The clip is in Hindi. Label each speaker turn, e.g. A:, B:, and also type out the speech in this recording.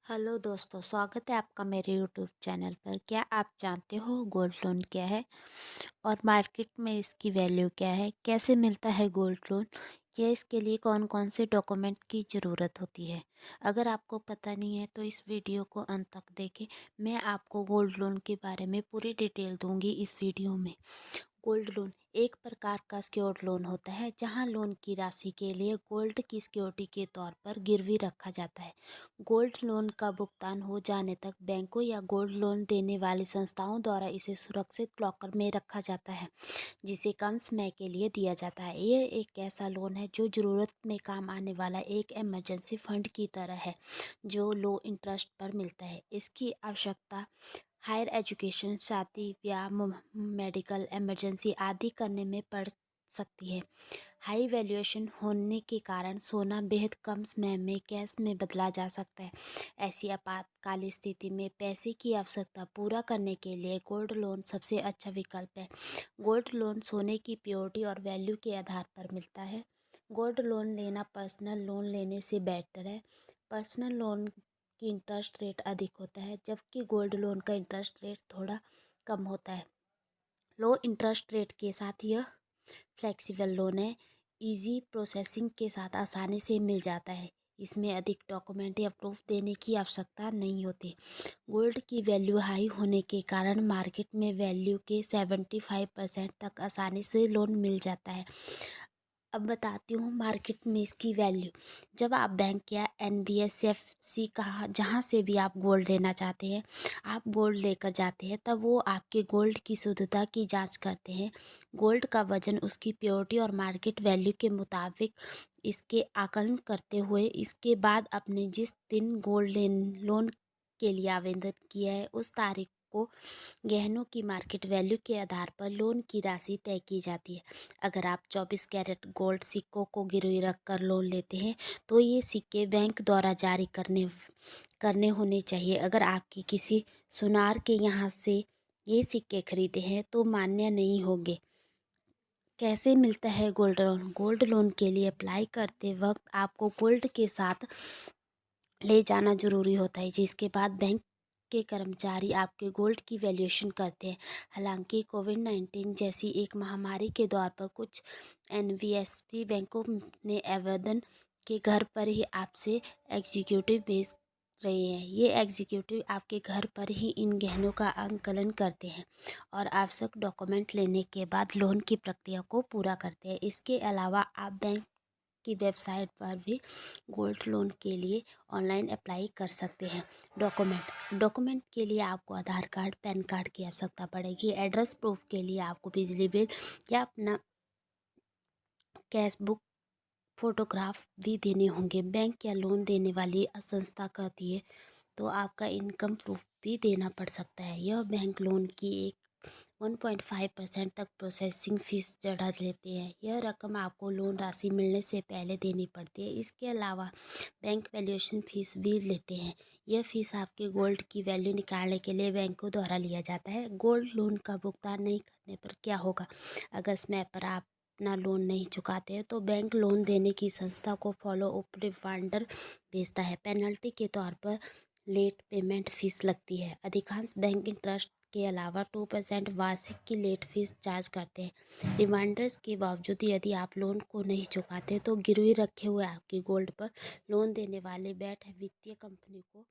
A: हेलो दोस्तों, स्वागत है आपका मेरे यूट्यूब चैनल पर। क्या आप जानते हो गोल्ड लोन क्या है और मार्केट में इसकी वैल्यू क्या है? कैसे मिलता है गोल्ड लोन? या इसके लिए कौन कौन से डॉक्यूमेंट की ज़रूरत होती है? अगर आपको पता नहीं है तो इस वीडियो को अंत तक देखें। मैं आपको गोल्ड लोन के बारे में पूरी डिटेल दूंगी इस वीडियो में। गोल्ड लोन एक प्रकार का सिक्योर्ड लोन होता है जहां लोन की राशि के लिए गोल्ड की सिक्योरिटी के तौर पर गिरवी रखा जाता है। गोल्ड लोन का भुगतान हो जाने तक बैंकों या गोल्ड लोन देने वाली संस्थाओं द्वारा इसे सुरक्षित लॉकर में रखा जाता है, जिसे कम समय के लिए दिया जाता है। यह एक ऐसा लोन है जो ज़रूरत में काम आने वाला एक इमरजेंसी फंड की तरह है, जो लो इंटरेस्ट पर मिलता है। इसकी आवश्यकता हायर एजुकेशन, शादी, ब्याह, मेडिकल इमरजेंसी आदि करने में पड़ सकती है। हाई वैल्यूएशन होने के कारण सोना बेहद कम समय में कैश में बदला जा सकता है। ऐसी आपातकाल स्थिति में पैसे की आवश्यकता पूरा करने के लिए गोल्ड लोन सबसे अच्छा विकल्प है। गोल्ड लोन सोने की प्योरिटी और वैल्यू के आधार पर मिलता है। गोल्ड लोन लेना पर्सनल लोन लेने से बेटर है। पर्सनल लोन की इंटरेस्ट रेट अधिक होता है, जबकि गोल्ड लोन का इंटरेस्ट रेट थोड़ा कम होता है। लो इंटरेस्ट रेट के साथ यह फ्लेक्सिबल लोन है। इजी प्रोसेसिंग के साथ आसानी से मिल जाता है। इसमें अधिक डॉक्यूमेंट या प्रूफ देने की आवश्यकता नहीं होती। गोल्ड की वैल्यू हाई होने के कारण मार्केट में वैल्यू के 75% तक आसानी से लोन मिल जाता है। अब बताती हूँ मार्केट में इसकी वैल्यू। जब आप बैंक या एनबीएफसी कहा जहाँ से भी आप गोल्ड लेना चाहते हैं, आप गोल्ड लेकर जाते हैं, तब वो आपके गोल्ड की शुद्धता की जांच करते हैं। गोल्ड का वजन उसकी प्योरिटी और मार्केट वैल्यू के मुताबिक इसके आकलन करते हुए इसके बाद अपने जिस दिन गोल्ड लोन के लिए आवेदन किया है उस तारीख को गहनों की मार्केट वैल्यू के आधार पर लोन की राशि तय की जाती है। अगर आप 24 कैरेट गोल्ड सिक्कों को गिरवी रखकर लोन लेते हैं तो ये सिक्के बैंक द्वारा जारी करने करने होने चाहिए। अगर आपके किसी सुनार के यहाँ से ये सिक्के खरीदे हैं तो मान्य नहीं होंगे। कैसे मिलता है गोल्ड लोन? गोल्ड लोन के लिए अप्लाई करते वक्त आपको गोल्ड के साथ ले जाना ज़रूरी होता है, जिसके बाद बैंक के कर्मचारी आपके गोल्ड की वैल्यूएशन करते हैं। हालांकि कोविड-19 जैसी एक महामारी के दौर पर कुछ एनबीएफसी बैंकों ने आवेदन के घर पर ही आपसे एग्जीक्यूटिव भेज रहे हैं। ये एग्जीक्यूटिव आपके घर पर ही इन गहनों का आंकलन करते हैं और आवश्यक डॉक्यूमेंट लेने के बाद लोन की प्रक्रिया को पूरा करते हैं। इसके अलावा आप बैंक की वेबसाइट पर भी गोल्ड लोन के लिए ऑनलाइन अप्लाई कर सकते हैं। डॉक्यूमेंट के लिए आपको आधार कार्ड, पैन कार्ड की आवश्यकता पड़ेगी। एड्रेस प्रूफ के लिए आपको बिजली बिल या अपना कैश बुक फोटोग्राफ भी देने होंगे। बैंक या लोन देने वाली संस्था कहती है तो आपका इनकम प्रूफ भी देना पड़ सकता है। यह बैंक लोन की एक 1.5% तक प्रोसेसिंग फ़ीस चढ़ा लेते हैं। यह रकम आपको लोन राशि मिलने से पहले देनी पड़ती है। इसके अलावा बैंक वैल्यूएशन फ़ीस भी लेते हैं। यह फ़ीस आपके गोल्ड की वैल्यू निकालने के लिए बैंकों द्वारा लिया जाता है। गोल्ड लोन का भुगतान नहीं करने पर क्या होगा? अगर समय पर आप अपना लोन नहीं चुकाते हैं तो बैंक लोन देने की संस्था को फॉलो अप रिमाइंडर भेजता है। पेनल्टी के तौर पर लेट पेमेंट फीस लगती है। अधिकांश बैंक इंटरेस्ट के अलावा 2% वार्षिक की लेट फीस चार्ज करते हैं। रिमाइंडर्स के बावजूद यदि आप लोन को नहीं चुकाते तो गिरवी रखे हुए आपके गोल्ड पर लोन देने वाले बैंक वित्तीय कंपनी को